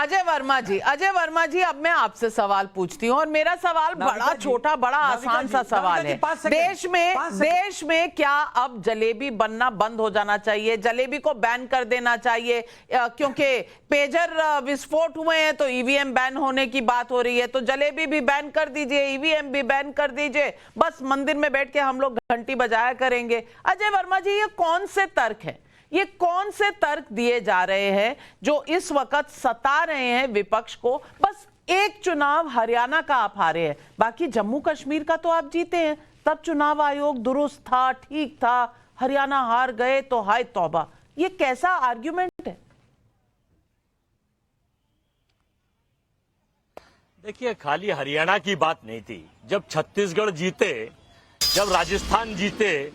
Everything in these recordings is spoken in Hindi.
अजय वर्मा जी, अब मैं आपसे सवाल पूछती हूँ और मेरा सवाल बड़ा छोटा बड़ा आसान सा सवाल है। देश में क्या अब जलेबी बनना बंद हो जाना चाहिए? जलेबी को बैन कर देना चाहिए, क्योंकि पेजर विस्फोट हुए हैं तो ईवीएम बैन होने की बात हो रही है, तो जलेबी भी बैन कर दीजिए, ईवीएम भी बैन कर दीजिए, बस मंदिर में बैठ के हम लोग घंटी बजाया करेंगे। अजय वर्मा जी, ये कौन से तर्क हैं, ये कौन से तर्क दिए जा रहे हैं जो इस वक्त सता रहे हैं विपक्ष को? बस एक चुनाव हरियाणा का आप हारे हैं, बाकी जम्मू कश्मीर का तो आप जीते हैं। तब चुनाव आयोग दुरुस्त था, ठीक था, हरियाणा हार गए तो हाय तौबा। ये कैसा आर्ग्यूमेंट है? देखिए, खाली हरियाणा की बात नहीं थी। जब छत्तीसगढ़ जीते, जब राजस्थान जीते,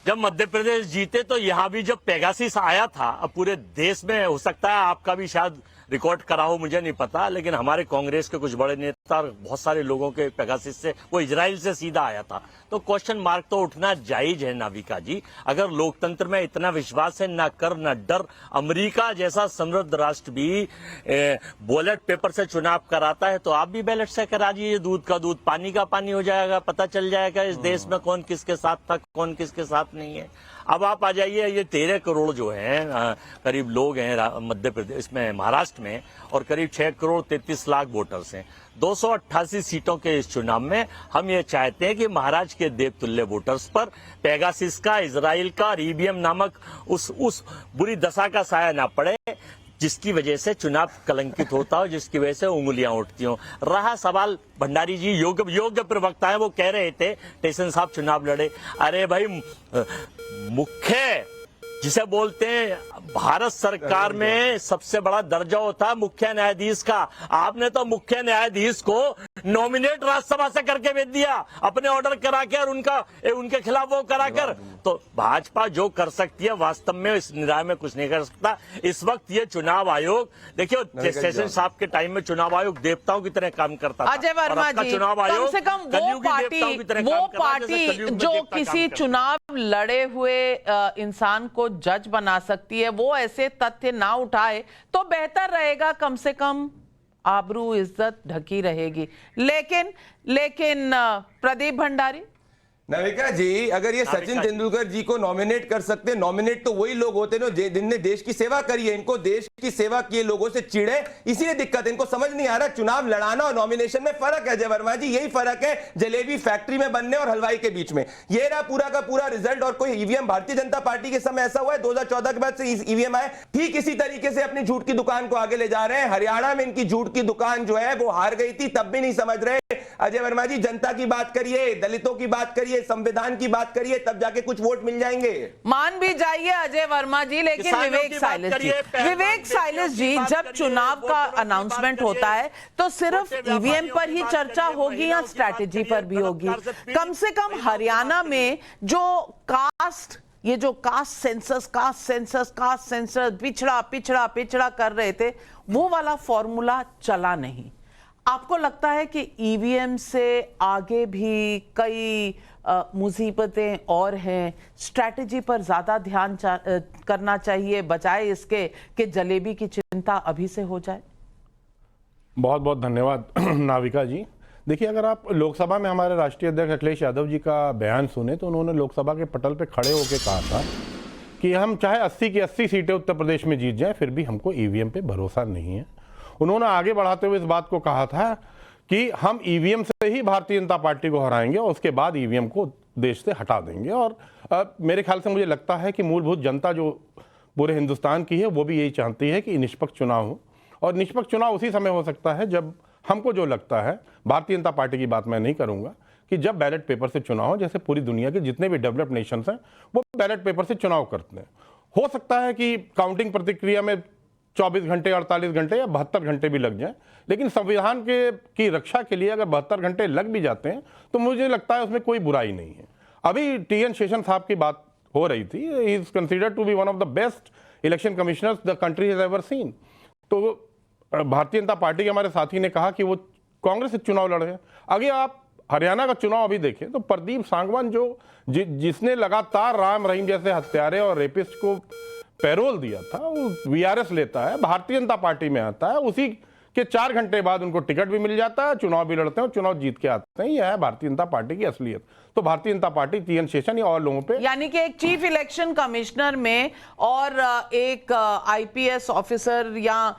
जब मध्य प्रदेश जीते, तो यहां भी जब पेगासिस आया था, अब पूरे देश में हो सकता है आपका भी शायद रिकॉर्ड करा हो, मुझे नहीं पता, लेकिन हमारे कांग्रेस के कुछ बड़े नेता और बहुत सारे लोगों के पेगासिस से वो इजराइल से सीधा आया था। तो क्वेश्चन मार्क तो उठना जायज है नाविका जी। अगर लोकतंत्र में इतना विश्वास है, ना कर ना डर, अमेरिका जैसा समृद्ध राष्ट्र भी बैलेट पेपर से चुनाव कराता है, तो आप भी बैलेट से करा दीजिए। दूध का दूध, पानी का पानी हो जाएगा, पता चल जाएगा इस देश में कौन किसके साथ था, कौन किसके साथ नहीं है। अब आप आ जाइए, ये 13 करोड़ जो हैं करीब लोग हैं मध्य प्रदेश में, महाराष्ट्र में, और करीब 6 करोड़ 33 लाख वोटर्स हैं। 288 सीटों के इस चुनाव में हम ये चाहते हैं कि महाराज के देवतुल्य वोटर्स पर पेगासिस का, इजराइल का और ईवीएम नामक उस बुरी दशा का साया ना पड़े, जिसकी वजह से चुनाव कलंकित होता हो, जिसकी वजह से उंगलियां उठती हो। रहा सवाल, भंडारी जी योग्य प्रवक्ता है, वो कह रहे थे टेशन साहब चुनाव लड़े। अरे भाई, मुख्य जिसे बोलते हैं भारत सरकार में सबसे बड़ा दर्जा होता है मुख्य न्यायाधीश का। आपने तो मुख्य न्यायाधीश को नॉमिनेट राज्यसभा से करके भेज दिया, अपने ऑर्डर करा के, और उनके खिलाफ वो करा कर। तो भाजपा जो कर सकती है वास्तव में इस निराय में कुछ नहीं कर सकता। इस वक्त ये चुनाव आयोग, देखिए सेशन साहब के टाइम में चुनाव आयोग देवताओं की तरह काम करता था। अजय वर्मा जी, चुनाव आयोग कम से कम वो पार्टी जो किसी चुनाव लड़े हुए इंसान को जज बना सकती है, वो ऐसे तथ्य ना उठाए तो बेहतर रहेगा। कम से कम आबरू इज्जत ढकी रहेगी। लेकिन प्रदीप भंडारी, नाविका जी, अगर ये सचिन तेंदुलकर जी को नॉमिनेट कर सकते, नॉमिनेट तो वही लोग होते हैं जिनने देश की सेवा करी है। इनको देश की सेवा किए लोगों से चिढ़े, इसीलिए दिक्कत है। इनको समझ नहीं आ रहा चुनाव लड़ाना और नॉमिनेशन में फर्क है। अजय वर्मा जी, यही फर्क है जलेबी फैक्ट्री में बनने और हलवाई के बीच में। ये रहा पूरा का पूरा रिजल्ट। और कोई ईवीएम, भारतीय जनता पार्टी के समय ऐसा हुआ है 2014 के बाद से ईवीएम आए, ठीक इसी तरीके से अपनी झूठ की दुकान को आगे ले जा रहे हैं। हरियाणा में इनकी झूठ की दुकान जो है वो हार गई थी, तब भी नहीं समझ रहे। अजय वर्मा जी, जनता की बात करिए, दलितों की बात करिए, संविधान की बात करिए, तब जाके कुछ वोट मिल जाएंगे। मान भी जाइए अजय वर्मा जी, लेकिन विवेक साइलेंस जी, जब चुनाव का अनाउंसमेंट होता है तो सिर्फ ईवीएम पर ही चर्चा होगी या स्ट्रैटेजी पर भी होगी? कम से कम हरियाणा में जो कास्ट सेंसस पिछड़ा कर रहे थे, वो वाला फॉर्मूला चला नहीं। आपको लगता है कि ईवीएम से आगे भी कई मुसीबतें और हैं, स्ट्रैटेजी पर ज्यादा ध्यान करना चाहिए बजाय इसके कि जलेबी की चिंता अभी से हो जाए? बहुत बहुत धन्यवाद नाविका जी। देखिए, अगर आप लोकसभा में हमारे राष्ट्रीय अध्यक्ष अखिलेश यादव जी का बयान सुने तो उन्होंने लोकसभा के पटल पे खड़े होकर कहा था कि हम चाहे 80 की 80 सीटें उत्तर प्रदेश में जीत जाएं, फिर भी हमको ईवीएम पे भरोसा नहीं है। उन्होंने आगे बढ़ाते हुए इस बात को कहा था कि हम ईवीएम से ही भारतीय जनता पार्टी को हराएंगे और उसके बाद ईवीएम को देश से हटा देंगे। और मेरे ख्याल से मुझे लगता है कि मूलभूत जनता जो पूरे हिंदुस्तान की है वो भी यही चाहती है कि निष्पक्ष चुनाव हो। और निष्पक्ष चुनाव उसी समय हो सकता है जब हमको जो लगता है, भारतीय जनता पार्टी की बात मैं नहीं करूंगा, कि जब बैलेट पेपर से चुनाव हो, जैसे पूरी दुनिया के जितने भी डेवलप्ड नेशंस हैं वो बैलेट पेपर से चुनाव करते हैं। हो सकता है कि काउंटिंग प्रतिक्रिया में 24 घंटे, 48 घंटे या 72 घंटे भी लग जाएं, लेकिन संविधान की रक्षा के लिए अगर 72 घंटे लग भी जाते हैं तो मुझे लगता है उसमें कोई बुराई नहीं है। अभी टी.एन. शेषन साहब की बात हो रही थी, he is considered to be one of the best election commissioners the country has ever seen. तो भारतीय जनता पार्टी के हमारे साथी ने कहा कि वो कांग्रेस से चुनाव लड़ रहे हैं। अगर आप हरियाणा का चुनाव अभी देखें तो प्रदीप सांगवान जिसने लगातार राम रहीम जैसे हत्यारे और रेपिस्ट को पैरोल दिया था, वो वीआरएस लेता है, भारतीय जनता पार्टी में आता है, उसी के 4 घंटे बाद उनको टिकट भी मिल जाता है, चुनाव भी लड़ते हैं, चुनाव जीत के आते हैं। यह है भारतीय जनता पार्टी की असलियत। तो भारतीय जनता पार्टी TN शेषन या और लोगों पे, यानी कि एक चीफ इलेक्शन कमिश्नर में और एक IPS ऑफिसर या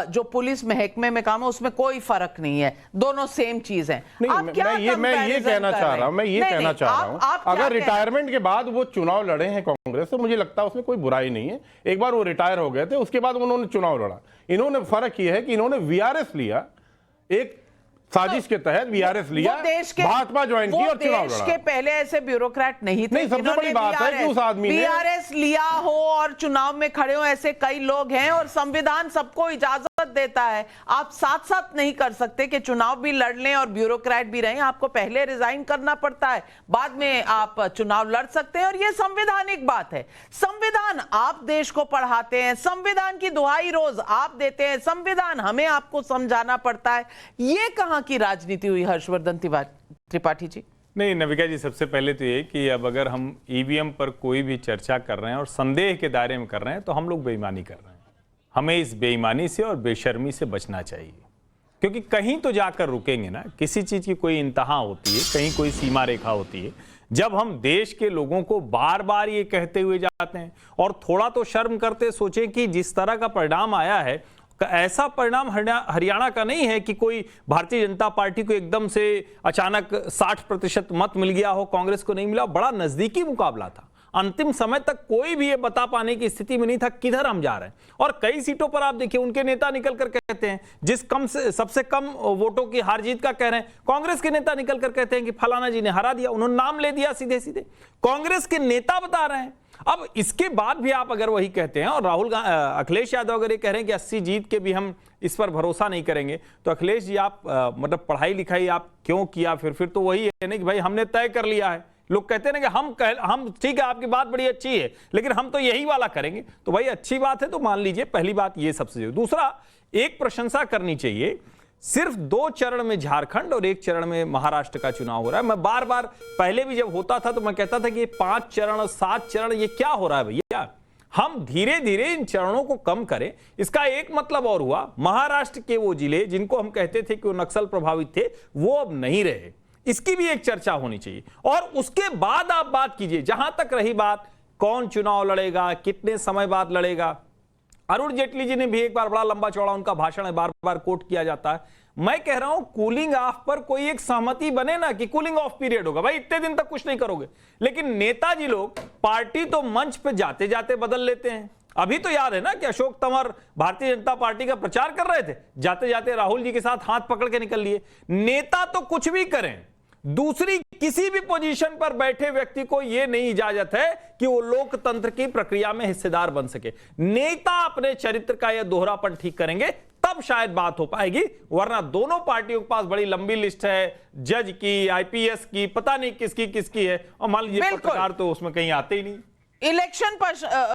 जो पुलिस महकमे में काम है उसमें कोई फर्क नहीं है, दोनों सेम चीज है। मैं ये कहना चाह रहा हूं अगर रिटायरमेंट के बाद वो चुनाव लड़े हैं कांग्रेस से, मुझे लगता है उसमें कोई बुराई नहीं है। एक बार वो रिटायर हो गए थे, उसके बाद उन्होंने चुनाव लड़ा। इन्होंने फर्क ये है कि इन्होंने VRS लिया, एक साजिश के तहत VRS लिया, भाजपा ज्वाइन की और चुनाव लड़ा। देश के पहले ऐसे ब्यूरोक्रेट नहीं थे। नहीं, सबसे बड़ी बात है कि उस आदमी ने VRS लिया हो और चुनाव में खड़े हो, ऐसे कई लोग हैं और संविधान सबको इजाजत देता है। आप साथ साथ नहीं कर सकते कि चुनाव भी लड़ लें और ब्यूरोक्रेट भी रहें। आपको पहले रिजाइन करना पड़ता है, बाद में आप चुनाव लड़ सकते हैं और यह संवैधानिक बात है। संविधान आप देश को पढ़ाते हैं, संविधान की दुहाई रोज आप देते हैं, संविधान हमें आपको समझाना पड़ता है। ये कहां की राजनीति हुई हर्षवर्धन त्रिपाठी जी? नहीं नविका जी, सबसे पहले तो ये कि अब अगर हम EVM पर कोई भी चर्चा कर रहे हैं और संदेह के दायरे में कर रहे हैं तो हम लोग बेईमानी कर रहे हैं। हमें इस बेईमानी से और बेशर्मी से बचना चाहिए, क्योंकि कहीं तो जाकर रुकेंगे ना। किसी चीज की कोई इंतहा होती है, कहीं कोई सीमा रेखा होती है। जब हम देश के लोगों को बार बार ये कहते हुए जाते हैं और थोड़ा तो शर्म करते सोचें कि जिस तरह का परिणाम आया है, ऐसा परिणाम हरियाणा का नहीं है कि कोई भारतीय जनता पार्टी को एकदम से अचानक 60% मत मिल गया हो, कांग्रेस को नहीं मिला। बड़ा नजदीकी मुकाबला था। अंतिम समय तक कोई भी ये बता पाने की स्थिति में नहीं था किधर हम जा रहे हैं। और कई सीटों पर आप देखिए उनके नेता निकल कर कहते हैं, जिस सबसे कम वोटों की हार जीत का कह रहे हैं, कांग्रेस के नेता निकल कर कहते हैं कि फलाना जी ने हरा दिया। उन्होंने नाम ले दिया सीधे सीधे, कांग्रेस के नेता बता रहे हैं। अब इसके बाद भी आप अगर वही कहते हैं और अखिलेश यादव अगर ये कह रहे हैं कि 80 जीत के भी हम इस पर भरोसा नहीं करेंगे, तो अखिलेश जी आप मतलब पढ़ाई लिखाई आप क्यों किया? फिर तो वही है ना कि भाई हमने तय कर लिया है। लोग कहते हैं ना कि हम ठीक है, आपकी बात बड़ी अच्छी है, लेकिन हम तो यही वाला करेंगे। तो भाई अच्छी बात है तो मान लीजिए, पहली बात ये सबसे जरूरी। दूसरा, एक प्रशंसा करनी चाहिए, सिर्फ 2 चरण में झारखंड और 1 चरण में महाराष्ट्र का चुनाव हो रहा है। मैं बार बार पहले भी जब होता था तो मैं कहता था कि 5 चरण 7 चरण ये क्या हो रहा है भैया? हम धीरे धीरे इन चरणों को कम करें। इसका एक मतलब और हुआ, महाराष्ट्र के वो जिले जिनको हम कहते थे कि वो नक्सल प्रभावित थे, वो अब नहीं रहे। इसकी भी एक चर्चा होनी चाहिए और उसके बाद आप बात कीजिए। जहां तक रही बात कौन चुनाव लड़ेगा, कितने समय बाद लड़ेगा, अरुण जेटली जी ने भी एक बार बड़ा लंबा चौड़ा उनका भाषण है, बार बार कोट किया जाता है। मैं कह रहा हूं कूलिंग ऑफ पर कोई एक सहमति बने ना कि कूलिंग ऑफ पीरियड होगा। भाई इतने दिन तक कुछ नहीं करोगे, लेकिन नेताजी लोग पार्टी तो मंच पे जाते जाते बदल लेते हैं। अभी तो याद है ना कि अशोक तंवर भारतीय जनता पार्टी का प्रचार कर रहे थे, जाते जाते राहुल जी के साथ हाथ पकड़ के निकल लिए। नेता तो कुछ भी करें, दूसरी किसी भी पोजीशन पर बैठे व्यक्ति को यह नहीं इजाजत है कि वो लोकतंत्र की प्रक्रिया में हिस्सेदार बन सके। नेता अपने चरित्र का यह दोहरापन ठीक करेंगे तब शायद बात हो पाएगी, वरना दोनों पार्टियों के पास बड़ी लंबी लिस्ट है, जज की, IPS की, पता नहीं किसकी किसकी है, और मान लीजिए पत्रकार तो उसमें कहीं आते ही नहीं। इलेक्शन पर